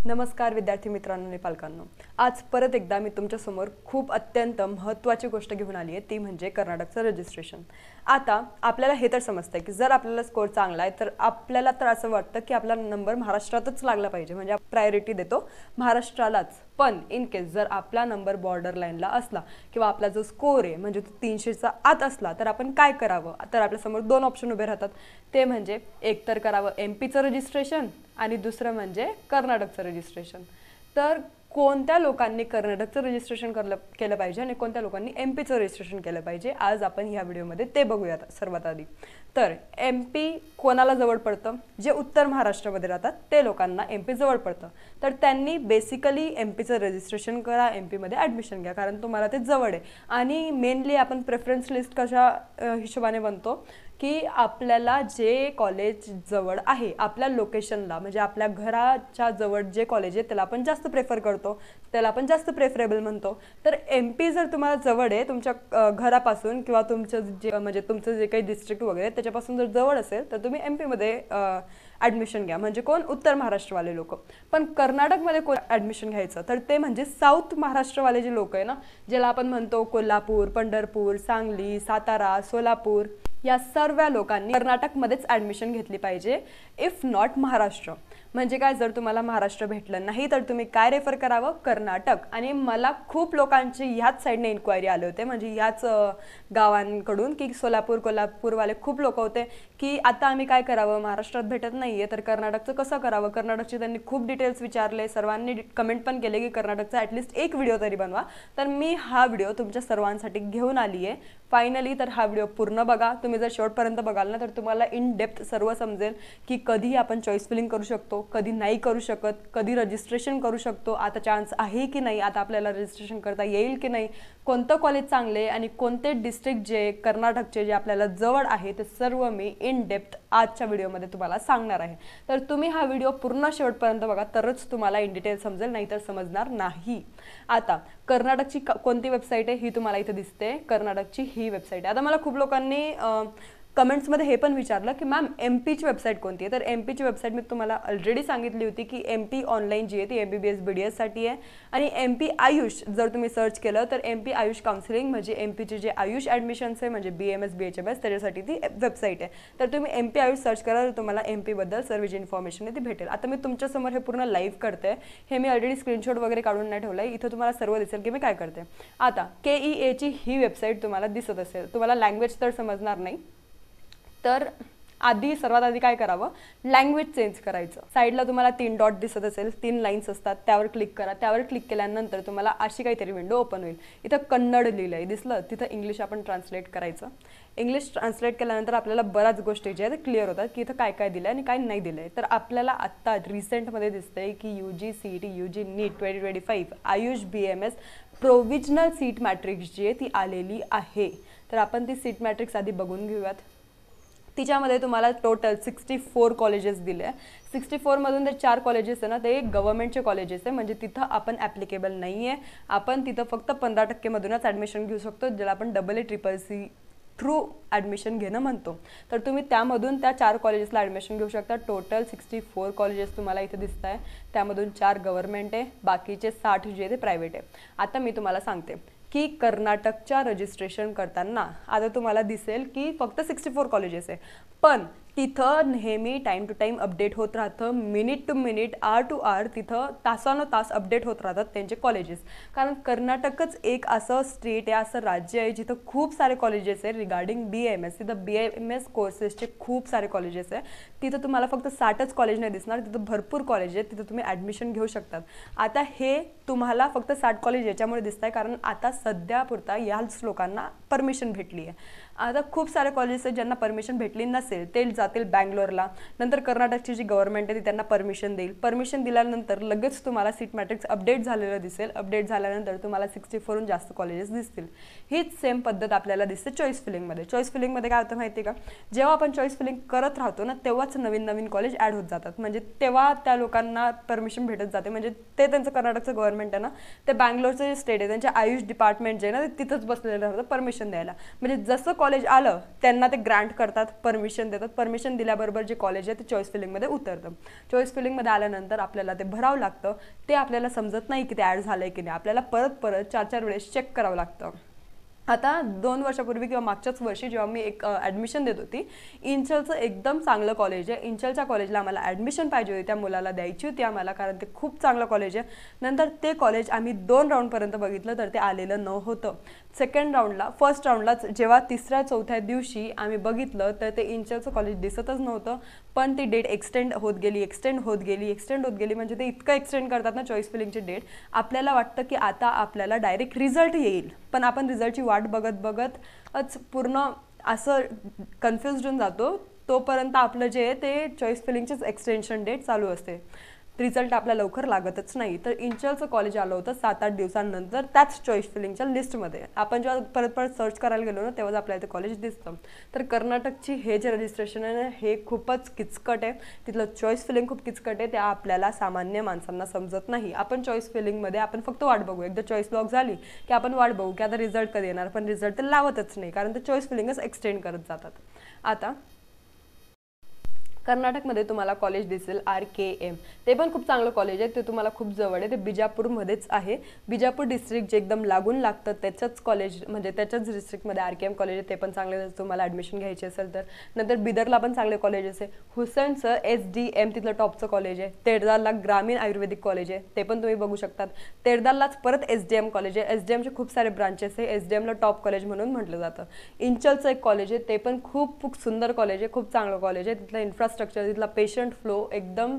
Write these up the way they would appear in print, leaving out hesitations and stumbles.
नमस्कार विद्यार्थी मित्रांनो आणि पालकांनो, आज परत एकदा मी तुमच्या समोर खूप अत्यंत महत्त्वाची गोष्ट घेऊन आली आहे, ती म्हणजे कर्नाटकचं रजिस्ट्रेशन। आता आपल्याला हे तर समजतंय की जर आपल्याला स्कोर चांगला आहे तर आपल्याला तर असं वाटतं की आपला नंबर महाराष्ट्रातच लागला पाहिजे, म्हणजे आपण प्रायोरिटी देतो महाराष्ट्रालाच। पण इन केस जर आपला नंबर बॉर्डर लाईनला असला किंवा आपला जो स्कोर आहे म्हणजे तो 300च्या आत असला तर आपण काय करावं? तर आपल्या समोर दोन ऑप्शन उभे राहतात, ते म्हणजे एक तर करावं एमपीचं रजिस्ट्रेशन आणि दुसरं म्हणजे कर्नाटकचं रजिस्ट्रेशन। तर कोणत्या लोकांनी कर्नाटकचं रजिस्ट्रेशन केलं पाहिजे आणि कोणत्या लोकांनी एमपीचं रजिस्ट्रेशन केलं पाहिजे, आज आपण ह्या व्हिडिओमध्ये ते बघूयात। सर्वात आधी तर एमपी कोणाला जवळ पडतं? जे उत्तर महाराष्ट्रामध्ये राहतात ते लोकांना एमपी जवळ पडतं, तर त्यांनी बेसिकली एमपीचं रजिस्ट्रेशन करा, एमपीमध्ये ॲडमिशन घ्या, कारण तुम्हाला ते जवळ आहे। आणि मेनली आपण प्रेफरन्स लिस्ट कशा हिशोबाने बनतो की आपल्याला जे कॉलेज जवळ आहे आपल्या लोकेशनला, म्हणजे आपल्या घराच्या जवळ जे कॉलेज आहे त्याला आपण जास्त प्रेफर करतो, त्याला आपण जास्त प्रेफरेबल म्हणतो। तर एमपी जर तुम्हाला जवळ आहे तुमच्या घरापासून किंवा तुमचं जे म्हणजे तुमचं जे काही डिस्ट्रिक्ट वगैरे त्याच्यापासून जर जवळ असेल तर तुम्ही एमपीमध्ये ॲडमिशन घ्या, म्हणजे कोण? उत्तर महाराष्ट्रवाले लोक। पण कर्नाटकमध्ये कोण ॲडमिशन घ्यायचं तर ते म्हणजे साऊथ महाराष्ट्रवाले जे लोक आहे ना, ज्याला आपण म्हणतो कोल्हापूर, पंढरपूर, सांगली, सातारा, सोलापूर, या सर्व लोकांनी कर्नाटकमध्येच ॲडमिशन घेतली पाहिजे, इफ नॉट महाराष्ट्र। म्हणजे काय, जर तुम्हाला महाराष्ट्र भेटलं नाही तर तुम्ही काय रेफर करावं? कर्नाटक। आणि मला खूप लोकांची ह्याच साईडने इन्क्वायरी आले होते, म्हणजे ह्याच गावांकडून की सोलापूर कोल्हापूरवाले खूप लोक होते की आता आम्ही काय करावं, महाराष्ट्रात भेटत नाही आहे तर कर्नाटकचं कसं करावं। कर्नाटकचे त्यांनी खूप डिटेल्स विचारले, सर्वांनी कमेंट पण केले की कर्नाटकचा ॲटलिस्ट एक व्हिडिओ तरी बनवा। तर मी हा व्हिडिओ तुमच्या सर्वांसाठी घेऊन आली आहे फायनली। तर हा व्हिडिओ पूर्ण बघा, तुम्ही जर शेवटपर्यंत बघाल ना तर तुम्हाला इन डेप्थ सर्व समजेल की कधी आपण चॉईस फिलिंग करू शकतो, कधी नाही करू शकत, कधी रजिस्ट्रेशन करू शकतो, आता चान्स आहे की नाही, आता आपल्याला रजिस्ट्रेशन करता येईल की नाही, कोणतं कॉलेज चांगले आणि कोणते डिस्ट्रिक्ट जे कर्नाटकचे जे आपल्याला जवळ आहे ते सर्व मी इन डेप्थ आजच्या व्हिडिओमध्ये तुम्हाला सांगणार आहे। तर तुम्ही हा व्हिडिओ पूर्ण शेवटपर्यंत बघा, तरच तुम्हाला इन डिटेल समजेल, नाहीतर समजणार नाही। आता कर्नाटकची कोणती वेबसाईट आहे ही तुम्हाला इथे दिसते, कर्नाटकची ही वेबसाईट आहे। आता मला खूप लोकांनी कमेंट्समध्ये हे पण विचारलं की मॅम एमपीची वेबसाईट कोणती आहे? तर एमपीची वेबसाईट मी तुम्हाला ऑलरेडी सांगितली होती की एमपी ऑनलाईन जी आहे ती MBBS BDS साठी आहे। आणि एमपी आयुष जर तुम्ही सर्च केलं तर एमपी आयुष काउन्सिलिंग म्हणजे एमपीचे जे आयुष ॲडमिशन्स आहे म्हणजे BMS BHMS त्याच्यासाठी ती वेबसाईट आहे। तर तुम्ही एमपी आयुष सर्च करा तर तुम्हाला एमपीबद्दल सर्व जी इन्फॉर्मेशन आहे ती भेटेल। आता मी तुमच्यासमोर हे पूर्ण लाईव्ह करते, हे मी ऑलरेडी स्क्रीनशॉट वगैरे काढून नाही ठेवलं आहे, इथं तुम्हाला सर्व दिसेल की मी काय करते। आता KEAची ही वेबसाईट तुम्हाला दिसत असेल, तुम्हाला लँग्वेज तर समजणार नाही, तर सर्वात आधी काय करावं, लँग्वेज चेंज करायचं। साईडला तुम्हाला 3 डॉट दिसत असेल, 3 लाईन्स असतात, त्यावर क्लिक करा। त्यावर क्लिक केल्यानंतर तुम्हाला अशी काहीतरी विंडो ओपन होईल, इथं कन्नड लिहिलंय दिसलं, तिथं इंग्लिश आपण ट्रान्सलेट करायचं। इंग्लिश ट्रान्सलेट केल्यानंतर आपल्याला बऱ्याच गोष्टी ज्या आहेत क्लिअर होतात की इथं काय काय दिलं आणि काय नाही दिलंय। तर आपल्याला आत्ता रिसेंटमध्ये दिसतंय की UG CET UG NEET 2025 AYUSH BMS provisional seat matrix जी आहे ती आलेली आहे। तर आपण ती सीट मॅट्रिक्स आधी बघून घेऊयात। तिच्यामध्ये तुम्हाला टोटल 64 कॉलेजेस दिले आहे। 64 मधून ते 4 कॉलेजेस आहे ना ते गव्हर्नमेंटचे कॉलेजेस आहे, म्हणजे तिथं आपण ॲप्लिकेबल नाही आहे, आपण तिथं फक्त 15% मधूनच ॲडमिशन घेऊ शकतो, ज्याला आपण AA-CCC थ्रू ॲडमिशन घेणं म्हणतो। तर तुम्ही त्यामधून त्या 4 कॉलेजेसला ॲडमिशन घेऊ शकता। टोटल 64 कॉलेजेस तुम्हाला इथे दिसत आहे, त्यामधून 4 गव्हर्नमेंट आहे, बाकीचे 60 जे ते प्रायव्हेट आहे। आता मी तुम्हाला सांगते की कर्नाटकच्या रजिस्ट्रेशन करताना आता तुम्हाला दिसेल की फक्त 64 कॉलेजेस आहे, पण तिथं नेहमी टाइम टू टाइम अपडेट होत राहतं, minute to minute, hour to hour तिथं तासानुतास अपडेट होत राहतात त्यांचे कॉलेजेस। कारण कर्नाटकच एक असं स्टेट आहे, असं राज्य आहे जिथं खूप सारे कॉलेजेस आहे रिगार्डिंग BMS। तिथं BMS कोर्सेसचे खूप सारे कॉलेजेस आहे, तिथं तुम्हाला फक्त 60च कॉलेज नाही दिसणार, तिथं भरपूर कॉलेज आहेत, तिथं तुम्ही ॲडमिशन घेऊ शकतात। आता हे तुम्हाला फक्त 60 कॉलेज याच्यामुळे दिसत आहे कारण आता सध्या पुरता याच लोकांना परमिशन भेटली आहे। आता खूप सारे कॉलेजेस आहेत ज्यांना परमिशन भेटली नसेल, ते जातील बँगलोरला, नंतर कर्नाटकची जी गव्हर्नमेंट आहे ती त्यांना परमिशन देईल, परमिशन दिल्यानंतर लगेच तुम्हाला सीट मॅट्रिक्स अपडेट झालेलं दिसेल, अपडेट झाल्यानंतर तुम्हाला 64हून जास्त कॉलेजेस दिसतील। हीच सेम पद्धत आपल्याला दिसते चॉईस फिलिंगमध्ये। चॉईस फिलिंगमध्ये काय होतं माहिती आहे का, जेव्हा आपण चॉईस फिलिंग करत राहतो ना तेव्हाच नवीन नवीन कॉलेज ॲड होत जातात, म्हणजे तेव्हा त्या लोकांना परमिशन भेटत जाते, म्हणजे ते त्यांचं कर्नाटकचं गव्हर्नमेंट आहे ना ते बँगलोरचं जे स्टेट आहे त्यांच्या आयुष डिपार्टमेंट जे आहे ना ते तिथंच बसलेलं राहतं परमिशन द्यायला, म्हणजे जसं कॉलेज आलं त्यांना ते ग्रँट करतात, परमिशन देतात. परमिशन दिल्याबरोबर जे कॉलेज आहे ते चॉईस फिलिंगमध्ये उतरतं. चॉईस फिलिंगमध्ये आल्यानंतर आपल्याला ते भरावं लागतं. ते आपल्याला समजत नाही की ते ॲड झालं आहे की नाही, आपल्याला परत 4-4 वेळेस चेक करावं लागतं. आता 2 वर्षापूर्वी किंवा मागच्याच वर्षी जेव्हा मी एक ॲडमिशन देत होती, इंचलचं एकदम चांगलं कॉलेज आहे. इंचलच्या कॉलेजला आम्हाला ॲडमिशन पाहिजे होती, त्या मुलाला द्यायची होती आम्हाला, कारण ते खूप चांगलं कॉलेज आहे. नंतर ते कॉलेज आम्ही 2 राऊंडपर्यंत बघितलं तर ते आलेलं नव्हतं. सेकंड राऊंडला, फर्स्ट राऊंडलाच जेव्हा 3ऱ्या-4थ्या दिवशी आम्ही बघितलं तर ते इंचलचं कॉलेज दिसतच नव्हतं. पण ती डेट एक्सटेंड होत गेली म्हणजे ते इतकं एक्सटेंड करतात ना चॉईस फिलिंगची डेट. आपल्याला वाटतं की आता आपल्याला डायरेक्ट रिझल्ट येईल, पण आपण रिझल्टची वाट बघतच पूर्ण असं कन्फ्युज्ड होऊन जातो. तोपर्यंत आपलं जे आहे ते चॉईस फिलिंगचीच एक्सटेन्शन डेट चालू असते. रिझल्ट आपला लवकर लागतच नाही. तर इंचलचं कॉलेज आलं होतं 7-8 दिवसांनंतर त्याच चॉईस फिलिंगच्या लिस्टमध्ये. आपण जेव्हा परत सर्च करायला गेलो ना तेव्हाच आपल्याला ते कॉलेज दिसतं. तर कर्नाटकची हे जे रजिस्ट्रेशन आहे ना हे खूपच किचकट आहे. तिथलं चॉईस फिलिंग खूप किचकट आहे. त्या आपल्याला सामान्य माणसांना समजत नाही. आपण चॉईस फिलिंगमध्ये आपण फक्त वाट बघू, एकदा चॉईस लॉक झाली की आपण वाट बघू की आता रिझल्ट कधी येणार, पण रिझल्ट ते लावतच नाही, कारण ते चॉईस फिलिंगच एक्सटेंड करत जातात. आता कर्नाटकमध्ये तुम्हाला कॉलेज दिसेल RKM. ते पण खूप चांगलं कॉलेज आहे. ते तुम्हाला खूप जवळ आहे. ते बिजापूरमध्येच आहे. बिजापूर डिस्ट्रिक्ट जे एकदम लागून लागतं त्याच्याच कॉलेज म्हणजे त्याच्याच डिस्ट्रिक्टमध्ये RKM कॉलेज आहे. ते पण चांगले जर तुम्हाला ॲडमिशन घ्यायची असेल तर. नंतर बिदरला पण चांगले कॉलेजेस आहे. हुसेनचं SDM तिथलं टॉपचं कॉलेज आहे. तेरदालला ग्रामीण आयुर्वेदिक कॉलेज आहे, ते पण तुम्ही बघू शकतात. तेरदाललाच परत SDM कॉलेज आहे. SDMचे खूप सारे ब्रांचेस आहे. SDMला टॉप कॉलेज म्हणून म्हटलं जातं. इंचलचं एक कॉलेज आहे, ते पण खूप सुंदर कॉलेज आहे, खूप चांगलं कॉलेज आहे. तिथलं इन्फ्रास्ट्रक्चर, तिथला पेशंट फ्लो एकदम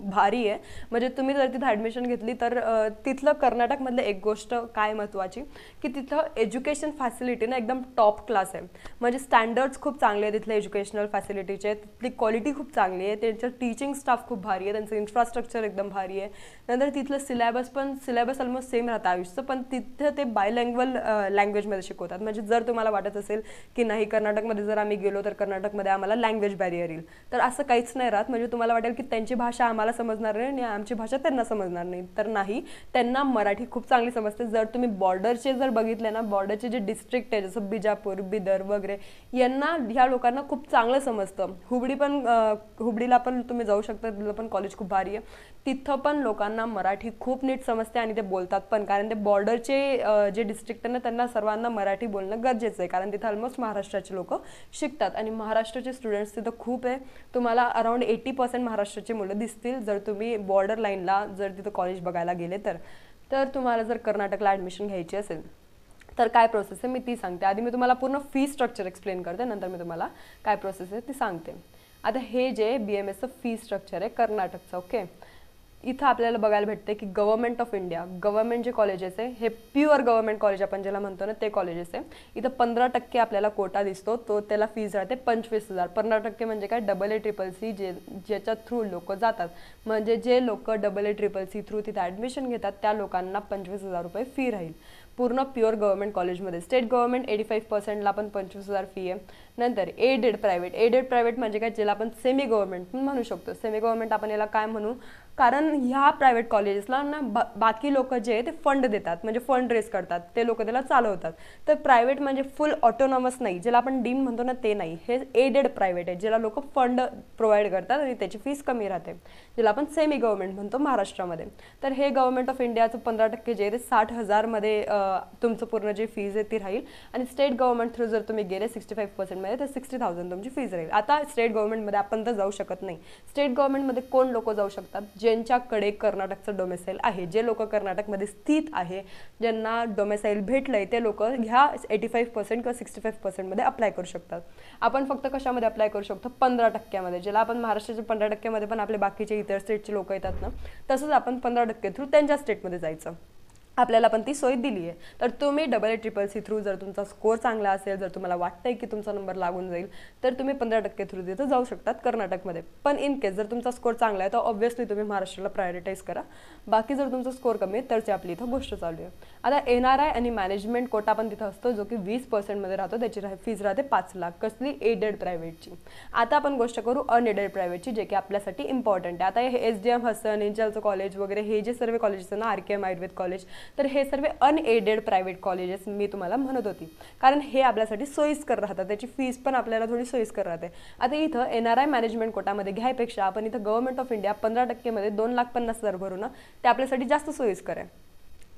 भारी आहे. म्हणजे तुम्ही जर तिथं ॲडमिशन घेतली तर तिथलं कर्नाटकमधलं एक गोष्ट काय महत्त्वाची की तिथं एज्युकेशन फॅसिलिटी ना एकदम टॉप क्लास आहे. म्हणजे स्टँडर्ड्स खूप चांगले आहे तिथले एज्युकेशनल फॅसिलिटीचे. तिथली क्वालिटी खूप चांगली आहे. त्यांचं टीचिंग स्टाफ खूप भारी आहे. त्यांचं इन्फ्रास्ट्रक्चर एकदम भारी आहे. नंतर तिथलं सिलेबस ऑलमोस्ट सेम राहतं आयुष्यचं, पण तिथं ते बायलँग्वेज लँग्वेजमध्ये शिकवतात. म्हणजे जर तुम्हाला वाटत असेल की नाही कर्नाटकमध्ये जर आम्ही गेलो तर कर्नाटकमध्ये आम्हाला लँग्वेज बॅरियर येईल, तर असं काहीच नाही राहत. म्हणजे तुम्हाला वाटेल की त्यांची भाषा आम्हाला समजणार नाही आणि आमची भाषा त्यांना समजणार नाही, तर नाही, त्यांना मराठी खूप चांगली समजते. जर तुम्ही बॉर्डरचे जर बघितले ना, बॉर्डरचे जे डिस्ट्रिक्ट आहे जसं बिजापूर, बिदर वगैरे, यांना ह्या लोकांना खूप चांगलं समजतं. हुबळीला पण तुम्ही जाऊ शकता, तिथलं पण कॉलेज खूप भारी आहे. तिथं पण लोकांना मराठी खूप नीट समजते आणि ते बोलतात पण, कारण ते बॉर्डरचे जे डिस्ट्रिक्ट आहे ना त्यांना सर्वांना मराठी बोलणं गरजेचं आहे, कारण तिथं ऑलमोस्ट महाराष्ट्राचे लोक शिकतात आणि महाराष्ट्राचे स्टुडंट्स तिथं खूप आहे. तुम्हाला अराउंड 80% महाराष्ट्राची मुलं दिसतील जर तुम्ही बॉर्डर लाईनला जर तिथं कॉलेज बघायला गेले तर तुम्हाला जर कर्नाटकला ॲडमिशन घ्यायची असेल तर काय प्रोसेस आहे मी ती सांगते. आधी मी तुम्हाला पूर्ण फी स्ट्रक्चर एक्सप्लेन करते, नंतर मी तुम्हाला काय प्रोसेस आहे ती सांगते. आता हे जे BMSचं फी स्ट्रक्चर आहे कर्नाटकचं, ओके, इथं आपल्याला बघायला भेटते की गव्हर्नमेंट ऑफ इंडिया, गव्हर्नमेंट जे कॉलेजेस आहे हे प्युअर गव्हर्नमेंट कॉलेज आपण ज्याला म्हणतो ना ते कॉलेजेस आहे. इथं 15% आपल्याला कोटा दिसतो, तो त्याला फीज राहते 25,000. 15% म्हणजे काय, AA-CCC ज्याच्या थ्रू लोक जातात, म्हणजे जे लोक AA-CCC थ्रू तिथे ॲडमिशन घेतात त्या लोकांना 25,000 रुपये फी राहील पूर्ण प्युअर गव्हर्नमेंट कॉलेजमध्ये. स्टेट गव्हर्नमेंट 85%ला पण 25,000 फी आहे. नंतर एडेड प्रायव्हेट म्हणजे काय, ज्याला आपण सेमी गव्हर्नमेंट म्हणू शकतो. सेमी गव्हर्नमेंट आपण याला काय म्हणू, कारण ह्या प्रायव्हेट कॉलेजेसला ना बाकी लोक जे आहे ते फंड देतात, म्हणजे फंड रेस करतात, ते लोक त्याला चालवतात. तर प्रायव्हेट म्हणजे फुल ऑटोनॉमस नाही, ज्याला आपण डीम म्हणतो ना ते नाही, हे एडेड प्रायव्हेट आहे, ज्याला लोक फंड प्रोव्हाइड करतात आणि त्याची फीस कमी राहते, ज्याला आपण सेमी गव्हर्नमेंट म्हणतो महाराष्ट्रामध्ये. तर हे गव्हर्नमेंट ऑफ इंडियाचं 15% जे आहे ते 60,000मध्ये तुमचं पूर्ण जे फीज आहे ती राहील. आणि स्टेट गव्हर्नमेंट थ्रू जर तुम्ही गेले 65%मध्ये तर 60,000 तुमची फीज राहील. आता स्टेट गव्हर्नमेंटमध्ये आपण तर जाऊ शकत नाही. स्टेट गव्हर्नमेंटमध्ये कोण लोक जाऊ शकतात, ज्यांच्याकडे कर्नाटकचं डोमेसाईल आहे, जे लोक कर्नाटकमध्ये स्थित आहे, ज्यांना डोमेसाईल भेटलंय, ते लोक ह्या 85% किंवा 65%मध्ये अप्लाय करू शकतात. आपण फक्त कशामध्ये अप्लाय करू शकतो, 15%मध्ये, ज्याला आपण महाराष्ट्राच्या 15%मध्ये पण आपले बाकीचे इतर स्टेटचे लोक येतात ना, तसंच आपण 15% थ्रू त्यांच्या स्टेटमध्ये जायचं. आपल्याला पण ती सोय दिली आहे. तर तुम्ही AA-CCC थ्रू जर तुमचा स्कोर चांगला असेल, जर तुम्हाला वाटतंय की तुमचा नंबर लागून जाईल, तर तुम्ही 15% थ्रू तिथं जाऊ शकतात कर्नाटकमध्ये. पण इन केस जर तुमचा स्कोर चांगला आहे तर ऑब्व्हियसली तुम्ही महाराष्ट्राला प्रायोरिटाईज करा. बाकी जर तुमचा स्कोर कमी आहे तरची आपली इथं गोष्ट चालू आहे. आता NRI आणि मॅनेजमेंट कोटा पण तिथं असतो, जो की 20%मध्ये राहतो, त्याची फीज राहते 5 लाख. कसली, एडेड प्रायव्हेटची. आता आपण गोष्ट करू अनएडेड प्रायव्हेटची, जे की आपल्यासाठी इम्पॉर्टंट आहे. आता हे SDM हसन, इंचलचं कॉलेज वगैरे हे जे सर्व कॉलेजेस आहेत ना, RKM आयुर्वेद कॉलेज, तर हे सर्व अनएडेड प्रायव्हेट कॉलेजेस मी तुम्हाला म्हणत होती, कारण हे आपल्यासाठी सोयीस्कर राहतात, त्याची फीस पण आपल्याला थोडी सोयीस्कर राहते. आता इथं NRI मॅनेजमेंट कोटामध्ये घ्यायपेक्षा आपण इथं गव्हर्नमेंट ऑफ इंडिया 15% मध्ये 2,50,000 भरू ना, ते आपल्यासाठी जास्त सोयीस्कर आहे,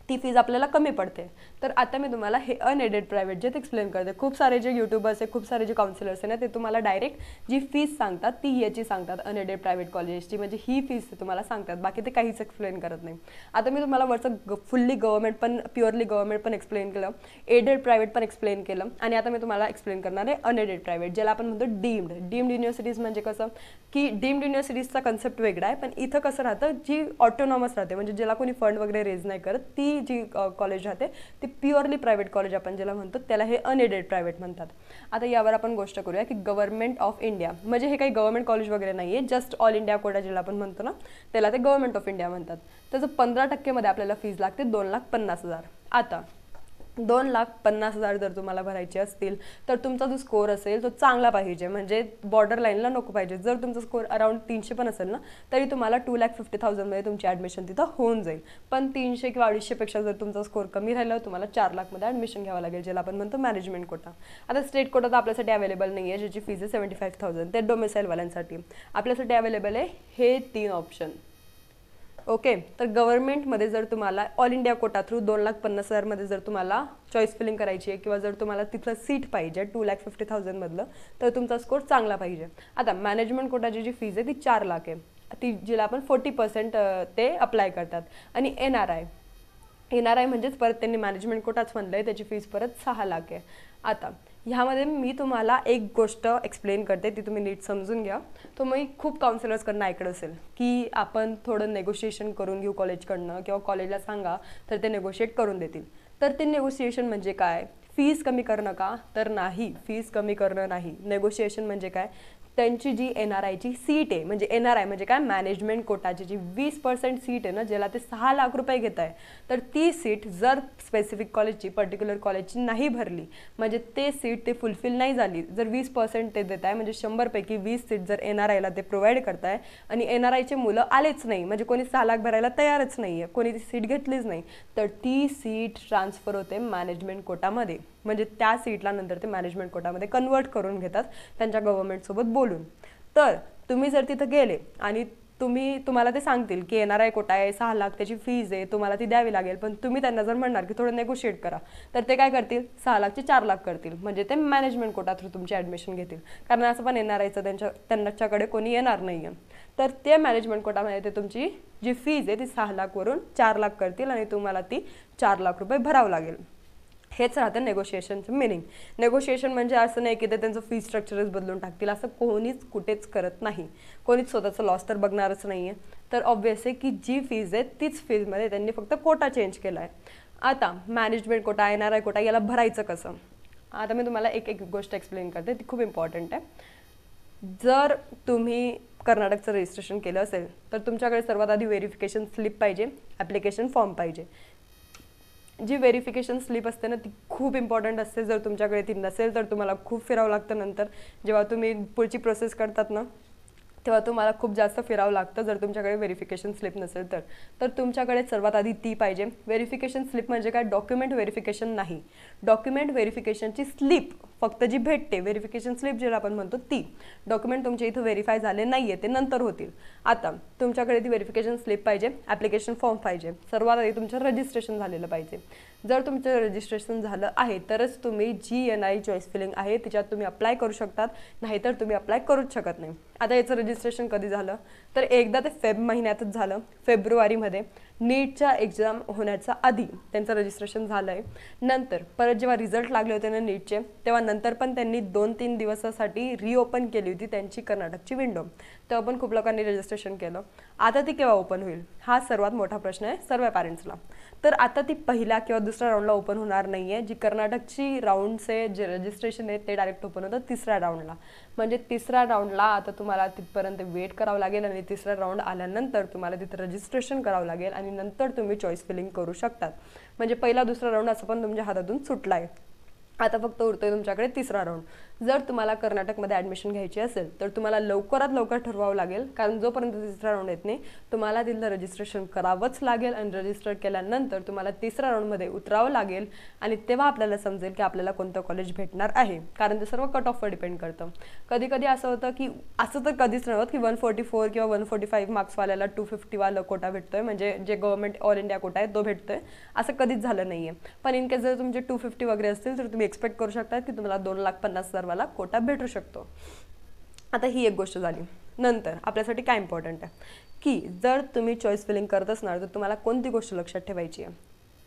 ती फीज आपल्याला कमी पडते. तर आता मी तुम्हाला हे अनएडेड प्रायव्हेट जे एक्सप्लेन करते. खूप सारे जे यूट्यूबर्स आहे, खूप सारे जे काउन्सिलर्स आहे ना, ते तुम्हाला डायरेक्ट जी फीस सांगतात ती याची सांगतात अनएडेड प्रायव्हेट कॉलेजची, म्हणजे ही फीस तुम्हाला सांगतात, बाकी ते काहीच एक्सप्लेन करत नाही. आता मी तुम्हाला वरचं फुल्ली गव्हर्नमेंट पण, प्युअरली गव्हर्नमेंट पण एक्सप्लेन केलं, एडेड प्रायव्हेट पण एक्सप्लेन केलं, आणि आता मी तुम्हाला एक्सप्लेन करणार आहे अनएडेड प्रायव्हेट, ज्याला आपण म्हणतो डीम्ड युनिव्हर्सिटीज. म्हणजे कसं की डीम्ड युनिव्हर्सिटीजचा कन्सेप्ट वेगळा आहे, पण इथं कसं राहतं, जी ऑटोनॉमस राहते, म्हणजे ज्याला कोणी फंड वगैरे रेज नाही करत, ती जी कॉलेज राहते ती प्युअरली प्रायव्हेट कॉलेज आपण ज्याला म्हणतो त्याला हे अनएडेड प्रायव्हेट म्हणतात. आता यावर आपण गोष्ट करूया की गव्हर्नमेंट ऑफ इंडिया म्हणजे हे काही गव्हर्नमेंट कॉलेज वगैरे नाही आहे, जस्ट ऑल इंडिया कोटा ज्याला आपण म्हणतो ना, त्याला ते गव्हर्नमेंट ऑफ इंडिया म्हणतात. त्याचं 15% मध्ये आपल्याला फीज लागते 2,50,000. आता 2,50,000 जर तुम्हाला भरायचे असतील तर तुमचा जो स्कोर असेल तो चांगला पाहिजे, म्हणजे बॉर्डर लाईनला नको पाहिजे. जर तुमचा स्कोर अराउंड 300 पण असेल ना, तरी तुम्हाला 2,50,000 मध्ये तुमची ॲडमिशन तिथं होऊन जाईल. पण 300 किंवा 250 पेक्षा जर तुमचा स्कोर कमी राहिला, तुम्हाला 4,00,000 मध्ये ॲडमिशन घ्यावं लागेल, ज्याला आपण म्हणतो मॅनेजमेंट कोटा. आता स्टेट कोटा तर आपल्यासाठी अवेलेबल नाही आहे, ज्याची फीज आहे 75,000, ते डोमिसाईलवाल्यांसाठी. आपल्यासाठी अवेलेबल आहे हे 3 ऑप्शन. ओके, तर गव्हर्नमेंटमध्ये जर तुम्हाला ऑल इंडिया कोटा थ्रू 2,50,000 मध्ये जर तुम्हाला चॉईस फिलिंग करायची आहे, किंवा जर तुम्हाला तिथलं सीट पाहिजे 2,50,000 मधलं, तर तुमचा स्कोर चांगला पाहिजे. आता मॅनेजमेंट कोटाची जी फीज आहे ती 4,00,000 आहे, ती जिला आपण 40% ते अप्लाय करतात. आणि NRI म्हणजेच परत त्यांनी मॅनेजमेंट कोटाच म्हणलं आहे, त्याची फीज परत 6,00,000 आहे. आता ह्यामध्ये मी तुम्हाला एक गोष्ट एक्सप्लेन करते, ती तुम्ही नीट समजून घ्या. तो मी खूप काउन्सिलर्सकडनं ऐकलं असेल की आपण थोडं नेगोशिएशन करून घेऊ कॉलेजकडनं, किंवा कॉलेजला सांगा तर ते नेगोशिएट करून देतील. तर ते नेगोशिएशन म्हणजे काय? फीस कमी करणं का? तर नाही, फीस कमी करणं नाही. नेगोशिएशन म्हणजे काय? त्यांची जी NRIची सीट आहे, म्हणजे NRI म्हणजे काय, मॅनेजमेंट कोटाची जी 20% सीट आहे ना, ज्याला ते 6,00,000 रुपये घेत आहे, तर ती सीट जर स्पेसिफिक कॉलेजची, पर्टिक्युलर कॉलेजची नाही भरली, म्हणजे ते सीट ते फुलफिल नाही झाली, जर 20% ते देत आहे, म्हणजे 100 पैकी 20 सीट जर NRIला ते प्रोव्हाइड करताय, आणि NRIचे मुलं आलेच नाही, म्हणजे कोणी 6,00,000 भरायला तयारच नाही आहे, कोणी ती सीट घेतलीच नाही, तर ती सीट ट्रान्सफर होते मॅनेजमेंट कोटामध्ये. म्हणजे त्या सीटला नंतर ते मॅनेजमेंट कोटामध्ये कन्वर्ट करून घेतात त्यांच्या गव्हर्नमेंटसोबत बोलून. तर तुम्ही जर तिथं गेले आणि तुम्हाला ते सांगतील की NRI कोटा आहे, 6,00,000 त्याची फीज आहे, तुम्हाला ती द्यावी लागेल, पण तुम्ही त्यांना जर म्हणणार की थोडं नेगोशिएट करा, तर ते काय करतील, 6,00,000चे 4,00,000 करतील, म्हणजे ते मॅनेजमेंट कोटा थ्रू तुमची ॲडमिशन घेतील. कारण असं पण NRIचं त्यांच्याकडे कोणी येणार नाही आहे, तर ते मॅनेजमेंट कोटामध्ये ते तुमची जी फीज आहे ती 6,00,000 वरून 4,00,000 करतील, आणि तुम्हाला ती 4,00,000 रुपये भरावं लागेल. हेच राहतं नेगोशिएशनचं मिनिंग. नेगोशिएशन म्हणजे असं नाही की ते त्यांचं फी स्ट्रक्चरच बदलून टाकतील, असं कोणीच कुठेच करत नाही. कोणीच स्वतःचं लॉस तर बघणारच नाही आहे. तर ऑब्व्हियस आहे की जी फीज आहे तीच फीजमध्ये त्यांनी फक्त कोटा चेंज केला आहे. आता मॅनेजमेंट कोटा, NRI कोटा याला भरायचं कसं? आता मी तुम्हाला एक गोष्ट एक्सप्लेन करते, ती खूप इम्पॉर्टंट आहे. जर तुम्ही कर्नाटकचं रजिस्ट्रेशन केलं असेल तर तुमच्याकडे सर्वात आधी व्हेरिफिकेशन स्लिप पाहिजे, ॲप्लिकेशन फॉर्म पाहिजे. जी व्हेरिफिकेशन स्लिप असते ना, ती खूप इम्पॉर्टंट असते. जर तुमच्याकडे ती नसेल तर तुम्हाला खूप फिरावं लागतं. नंतर जेव्हा तुम्ही पुढची प्रोसेस करतात ना, तेव्हा तुम्हाला खूप जास्त फिरावं लागतं जर तुमच्याकडे व्हेरिफिकेशन स्लिप नसेल तर तुमच्याकडे सर्वात आधी ती पाहिजे. व्हेरिफिकेशन स्लिप म्हणजे काय, डॉक्युमेंट व्हेरिफिकेशन नाही, डॉक्युमेंट व्हेरिफिकेशनची स्लिप फक्त जी भेटते, व्हेरिफिकेशन स्लिप ज्याला आपण म्हणतो ती. डॉक्युमेंट तुमच्या इथं व्हेरीफाय झाले नाही आहे, ते नंतर होतील. आता तुमच्याकडे ती व्हेरिफिकेशन स्लिप पाहिजे, ॲप्लिकेशन फॉर्म पाहिजे, सर्वात आधी तुमचं रजिस्ट्रेशन झालेलं पाहिजे. जर तुमचं रजिस्ट्रेशन झालं आहे तरच तुम्ही जी NRI चॉईस फिलिंग आहे तिच्यात तुम्ही अप्लाय करू शकतात, नाहीतर तुम्ही अप्लाय करूच शकत नाही. आता याचं रजिस्ट्रेशन कधी झालं तर एकदा ते फेब महिन्यातच झालं, फेब्रुवारीमध्ये नीटच्या एक्झाम होण्याच्या आधी त्यांचं रजिस्ट्रेशन झालं आहे. नंतर परत जेव्हा रिझल्ट लागले होते ना नीटचे, तेव्हा नंतर पण त्यांनी 2-3 दिवसासाठी रिओपन केली होती त्यांची कर्नाटकची विंडो, तेव्हा पण खूप लोकांनी रजिस्ट्रेशन केलं. आता ती केव्हा ओपन होईल हा सर्वात मोठा प्रश्न आहे सर्व पॅरेंट्सला. तर आता ती पहिल्या किंवा दुसऱ्या राऊंडला ओपन होणार नाही आहे. जी कर्नाटकची राऊंडचे जे रजिस्ट्रेशन आहे ते डायरेक्ट ओपन होतं तिसऱ्या राऊंडला. म्हणजे तिसऱ्या राऊंडला आता तुम्हाला तिथपर्यंत वेट करावं लागेल, आणि तिसरा राऊंड आल्यानंतर तुम्हाला तिथं रजिस्ट्रेशन करावं लागेल, आणि नंतर तुम्ही चॉईस फिलिंग करू शकतात. म्हणजे पहिला दुसरा राऊंड असं पण तुमच्या हातातून सुटला आहे. आता फक्त उरतोय तुमच्याकडे तिसरा राऊंड। जर तुम्हाला कर्नाटकमध्ये ॲडमिशन घ्यायची असेल तर तुम्हाला लवकरात लवकर ठरवावं लागेल, कारण जोपर्यंत तिसरा राऊंड येत नाही तुम्हाला तिथलं रजिस्ट्रेशन करावंच लागेल आणि रजिस्टर केल्यानंतर तुम्हाला तिसऱ्या राऊंडमध्ये उतरावं लागेल आणि तेव्हा आपल्याला समजेल की आपल्याला कोणतं कॉलेज भेटणार आहे, कारण ते सर्व कट ऑफवर डिपेंड करतं। कधी कधी असं होतं की असं तर कधीच नव्हतं की 144 किंवा 145 मार्क्सवाल्याला 250 वाला कोटा भेटतोय, म्हणजे जे गव्हर्नमेंट ऑल इंडिया कोटा आहे तो भेटतोय, असं कधीच झालं नाहीये। पण इन केस जर तुमचे 250 वगैरे असतील तर तुम्ही एक्सपेक्ट करू शकता की तुम्हाला 2,50,000 वाला कोटा भेटू शकतो। आता ही एक गोष्ट झाली। नंतर आपल्यासाठी काय इम्पॉर्टंट आहे की जर तुम्ही चॉईस फिलिंग करत असणार तर तुम्हाला कोणती गोष्ट लक्षात ठेवायची आहे।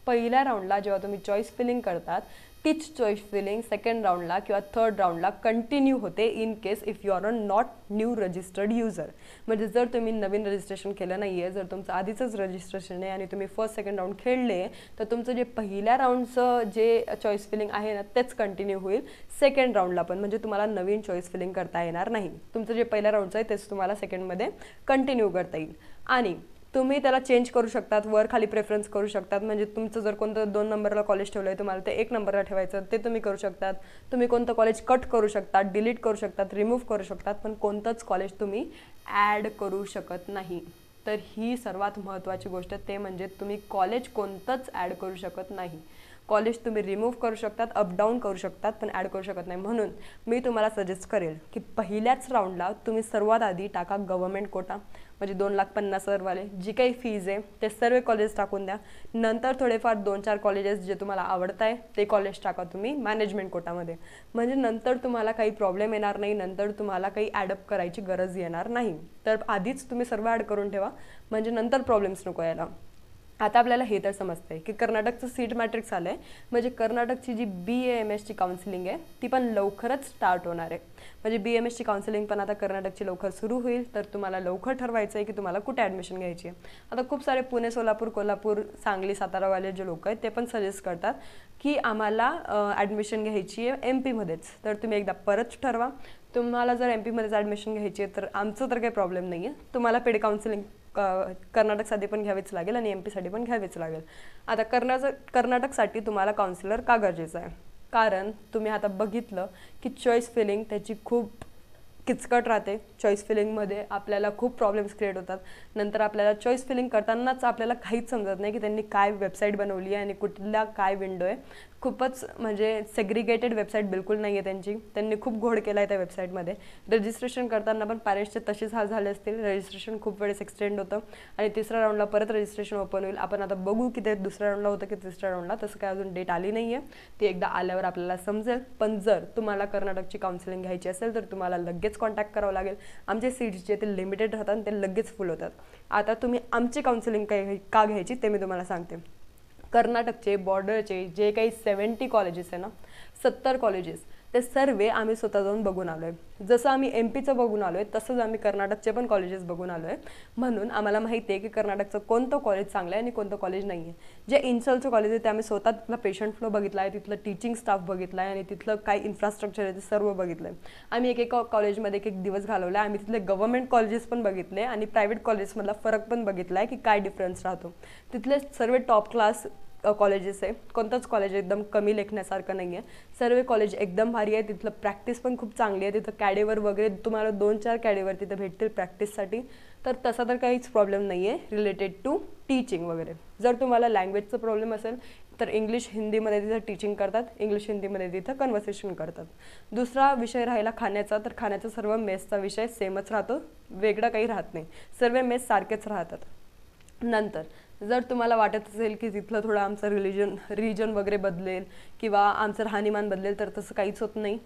पहिल्या राऊंडला जेव्हा तुम्ही चॉईस फिलिंग करतात तीच चॉईस फिलिंग सेकंड राऊंडला किंवा थर्ड राऊंडला कंटिन्यू होते in case if you are not new registered user. म्हणजे जर तुम्ही नवीन रजिस्ट्रेशन केलं नाही आहे, जर तुमचं आधीचंच रजिस्ट्रेशन आहे आणि तुम्ही फर्स्ट सेकंड राऊंड खेळले तर तुमचं जे पहिल्या राऊंडचं जे चॉईस फिलिंग आहे ना तेच कंटिन्यू होईल सेकंड राऊंडला पण, म्हणजे तुम्हाला नवीन चॉईस फिलिंग करता येणार नाही। तुमचं जे पहिल्या राऊंडचं आहे तेच तुम्हाला सेकंडमध्ये कंटिन्यू करता येईल आणि तुम्ही त्याला चेंज करू शकतात, वर खाली प्रेफरन्स करू शकतात। म्हणजे तुमचं जर कोणतं 2 नंबरला कॉलेज ठेवलं आहे तुम्हाला ते 1 नंबरला ठेवायचं ते तुम्ही करू शकतात। तुम्ही कोणतं कॉलेज कट करू शकतात, डिलीट करू शकतात, रिमूव्ह करू शकतात, पण कोणतंच कॉलेज तुम्ही ॲड करू शकत नाही। तर ही सर्वात महत्त्वाची गोष्ट ते म्हणजे तुम्ही कॉलेज कोणतंच ॲड करू शकत नाही। कॉलेज तुम्ही रिमूव्ह करू शकतात, अपडाऊन करू शकतात, पण ॲड करू शकत नाही। म्हणून मी तुम्हाला सजेस्ट करेल की पहिल्याच राऊंडला तुम्ही सर्वात आधी टाका गव्हर्नमेंट कोटा, म्हणजे 2,50,000 वाले जी काही फीज आहे ते सर्व कॉलेज टाकून द्या। नंतर थोडेफार 2-4 कॉलेजेस जे तुम्हाला आवडत आहे ते कॉलेज टाका तुम्ही मॅनेजमेंट कोटामध्ये, म्हणजे नंतर तुम्हाला काही प्रॉब्लेम येणार नाही, नंतर तुम्हाला काही ॲडअप करायची गरज येणार नाही। तर आधीच तुम्ही सर्व ॲड करून ठेवा म्हणजे नंतर प्रॉब्लेम्स नको यायला। आता आपल्याला हे तर समजतंय की कर्नाटकचं सीट मॅट्रिक्स आलं आहे, म्हणजे कर्नाटकची जी BAMSची काउन्सिलिंग आहे ती पण लवकरच स्टार्ट होणार आहे। म्हणजे BAMSची काउन्सिलिंग पण आता कर्नाटकची लवकर सुरू होईल, तर तुम्हाला लवकर ठरवायचं आहे की तुम्हाला कुठे ॲडमिशन घ्यायची आहे। आता खूप सारे पुणे, सोलापूर, कोल्हापूर, सांगली, सातारावाले जे लोक आहेत ते पण सजेस्ट करतात की आम्हाला ॲडमिशन घ्यायची आहे MP मध्येच, तर तुम्ही एकदा परत ठरवा। तुम्हाला जर MP मध्येच ॲडमिशन घ्यायची आहे तर आमचं तर काही प्रॉब्लेम नाही आहे, तुम्हाला पेड काउन्सिलिंग कर्नाटकसाठी पण घ्यावीच लागेल आणि MP साठी पण घ्यावीच लागेल। आता कर्नाटकसाठी तुम्हाला काउन्सिलर का गरजेचं आहे, कारण तुम्ही आता बघितलं की चॉईस फिलिंग त्याची खूप किचकट राहते। चॉईस फिलिंगमध्ये आपल्याला खूप प्रॉब्लेम्स क्रिएट होतात। नंतर आपल्याला चॉईस फिलिंग करतानाच आपल्याला काहीच समजत नाही की त्यांनी काय वेबसाईट बनवली आहे आणि कुठल्या काय विंडो आहे। खूपच म्हणजे सेग्रिगेटेड वेबसाईट बिलकुल नाही आहे त्यांची, त्यांनी खूप घोड केला आहे त्या वेबसाईटमध्ये। रजिस्ट्रेशन करताना पण पॅरेंट्सचे तसेच हाल झाले असतील, रजिस्ट्रेशन खूप वेळेस एक्सटेंड होतं आणि तिसऱ्या राऊंडला परत रजिस्ट्रेशन ओपन होईल। आपण आता बघू की ते दुसऱ्या राऊंडला होतं की तिसऱ्या राऊंडला, तसं काय अजून डेट आली नाही आहे, ती एकदा आल्यावर आपल्याला समजेल। पण जर तुम्हाला कर्नाटकची काउन्सिलिंग घ्यायची असेल तर तुम्हाला लगेच कॉन्टॅक्ट करावं लागेल। आमचे सीट्स जे ते लिमिटेड राहतात आणि ते लगेच फुल होतात। आता तुम्ही आमची काउन्सिलिंग का घ्यायची ते मी तुम्हाला सांगते। कर्नाटकचे बॉर्डरचे जे काही 70 कॉलेजेस आहे ना, 70 कॉलेजेस ते सर्व आम्ही स्वतः जाऊन बघून आलो आहे। जसं आम्ही MP बघून आलो आहे तसंच आम्ही कर्नाटकचे पण कॉलेजेस बघून आलो आहे। म्हणून आम्हाला माहिती आहे की कर्नाटकचं कोणतं कॉलेज चांगलं आहे आणि कोणतं कॉलेज नाही आहे। जे इन्सलचं कॉलेज आहे ते आम्ही स्वतः तिथला पेशंट फ्लो बघितला आहे, तिथलं टीचिंग स्टाफ बघितला आहे आणि तिथलं काय इन्फ्रास्ट्रक्चर आहे ते सर्व बघितलं आहे। आम्ही एक कॉलेजमध्ये एक दिवस घालवला, आम्ही तिथले गव्हर्नमेंट कॉलेजेस पण बघितले आणि प्रायव्हेट कॉलेजमधला फरक पण बघितला आहे की काय डिफरन्स राहतो। तिथले सर्व टॉप क्लास कॉलेजेस आहे, कोणतंच कॉलेज एकदम कमी लेखण्यासारखं नाही आहे, सर्व कॉलेज एकदम भारी आहे। तिथलं प्रॅक्टिस पण खूप चांगली आहे, तिथं कॅडेवर वगैरे तुम्हाला 2-4 कॅडेवर तिथं भेटतील प्रॅक्टिससाठी, तर तसा तर काहीच प्रॉब्लेम नाही आहे रिलेटेड टू टीचिंग वगैरे। जर तुम्हाला लँग्वेजचा प्रॉब्लेम असेल तर इंग्लिश हिंदीमध्ये तिथं टीचिंग करतात, इंग्लिश हिंदीमध्ये तिथं कन्व्हर्सेशन करतात। दुसरा विषय राहिला खाण्याचा, तर खाण्याचा सर्व मेसचा विषय सेमच राहतो, वेगळं काही राहत नाही, सर्व मेस सारखेच राहतात। नंतर जर तुम्हाला वाटत असेल की तिथलं थोडं आमचं रिजन वगैरे बदलेल किंवा आमचं राहणीमान बदलेल तर तसं काहीच होत नाही।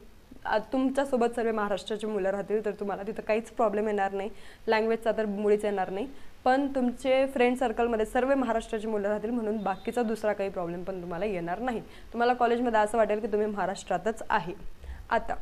तुमच्यासोबत सर्व महाराष्ट्राची मुलं राहतील तर तुम्हाला तिथं काहीच प्रॉब्लेम येणार नाही, लँग्वेजचा तर मुळीच येणार नाही। पण तुमचे फ्रेंड सर्कलमध्ये सर्व महाराष्ट्राची मुलं राहतील म्हणून बाकीचा दुसरा काही प्रॉब्लेम पण तुम्हाला येणार नाही। तुम्हाला कॉलेजमध्ये असं वाटेल की तुम्ही महाराष्ट्रातच आहे। आता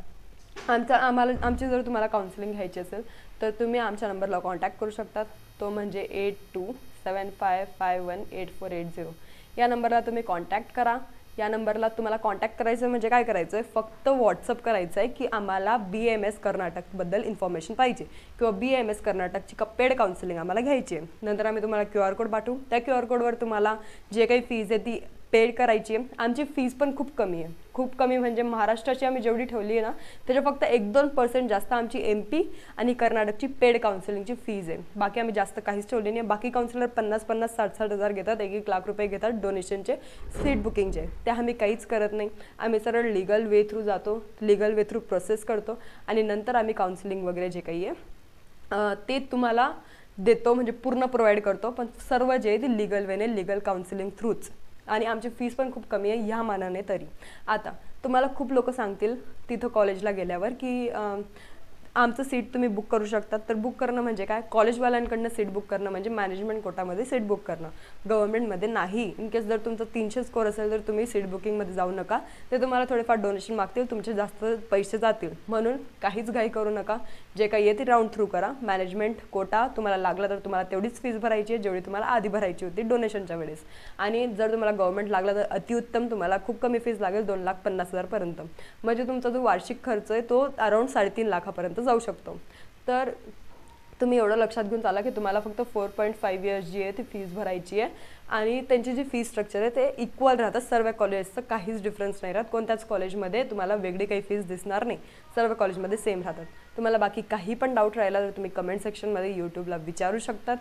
आमची जर तुम्हाला काउन्सिलिंग घ्यायची असेल तर तुम्ही आमच्या नंबरला कॉन्टॅक्ट करू शकतात, तो म्हणजे 8275518480। या नंबरला तुम्ही कॉन्टॅक्ट करा। या नंबरला तुम्हाला कॉन्टॅक्ट करायचं म्हणजे काय करायचं आहे, फक्त व्हॉट्सअप करायचं आहे की आम्हाला BAMS कर्नाटकबद्दल इन्फॉर्मेशन पाहिजे किंवा BAMS कर्नाटकची पेड काउन्सिलिंग आम्हाला घ्यायची आहे। नंतर आम्ही तुम्हाला QR कोड पाठवू, त्या QR कोडवर तुम्हाला जे काही फीज आहे ती पेड करायची आहे. आमची फीस पण खूप कमी आहे, खूप कमी म्हणजे महाराष्ट्राची आम्ही जेवढी ठेवली आहे ना त्याच्या फक्त 1-2% जास्त आमची MP आणि कर्नाटकची पेड काउन्सिलिंगची फीज आहे. बाकी आम्ही जास्त काहीच ठेवली नाही. बाकी काउन्सिलर 50-50, 60-60 हजार घेतात, 1-1 लाख रुपये घेतात डोनेशनचे, सीट बुकिंगचे. ते आम्ही काहीच करत नाही. आम्ही सरळ लीगल वे थ्रू जातो, लीगल वे थ्रू प्रोसेस करतो आणि नंतर आम्ही काउन्सिलिंग वगैरे जे काही आहे ते तुम्हाला देतो, म्हणजे पूर्ण प्रोव्हाइड करतो. पण सर्व जे आहे ते लीगल वेने, लीगल काउन्सिलिंग थ्रूच. आणि आमची फीस पण खूप कमी आहे ह्या मानाने तरी. आता तुम्हाला खूप लोक सांगतील तिथं कॉलेजला गेल्यावर की आमचं सीट तुम्ही बुक करू शकतात. तर बुक करणं म्हणजे काय, कॉलेजवाल्यांकडनं सीट बुक करणं म्हणजे मॅनेजमेंट कोटामध्ये सीट बुक करणं, गव्हर्नमेंटमध्ये नाही. इन केस जर तुमचं 300 स्कोर असेल तर तुम्ही सीट बुकिंगमध्ये जाऊ नका. ते तुम्हाला थोडेफार डोनेशन मागतील, तुमचे जास्त पैसे जातील. म्हणून काहीच घाई करू नका. जे काही आहे ते राऊंड थ्रू करा. मॅनेजमेंट कोटा तुम्हाला लागला तर तुम्हाला तेवढीच फीस भरायची आहे जेवढी तुम्हाला आधी भरायची होती डोनेशनच्या वेळेस. आणि जर तुम्हाला गव्हर्नमेंट लागला तर अतिउत्तम, तुम्हाला खूप कमी फीस लागेल, 2,50,000 पर्यंत. म्हणजे तुमचा जो वार्षिक खर्च आहे तो अराउंड 3.5 लाखापर्यंत जाऊ शकतो. तर तुम्ही एवढं लक्षात घेऊन चाला की तुम्हाला फक्त 4.5 इयर्स जी आहे ती फीस भरायची आहे. आणि त्यांची जी फीस स्ट्रक्चर आहे ते इक्वल राहतं सर्व कॉलेजचं, काहीच डिफरन्स नाही राहत. कोणत्याच कॉलेजमध्ये तुम्हाला वेगळी काही फीस दिसणार नाही, सर्व कॉलेजमध्ये सेम राहतात. तुम्हाला बाकी काही पण डाऊट राहिला तर तुम्ही कमेंट सेक्शनमध्ये यूट्यूबला विचारू शकतात.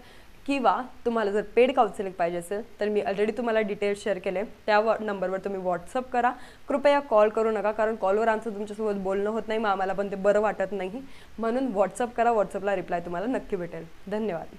किंवा तुम्हाला जर पेड काउन्सिलिंग पाहिजे असेल तर मी ऑलरेडी तुम्हाला डिटेल्स शेअर केले, त्या नंबरवर तुम्ही व्हॉट्सअप करा. कृपया कॉल करू नका, कारण कॉलवर आमचं तुमच्यासोबत बोलणं होत नाही, मग आम्हाला पण ते बरं वाटत नाही. म्हणून व्हॉट्सअप करा, व्हॉट्सअपला रिप्लाय तुम्हाला नक्की भेटेल. धन्यवाद.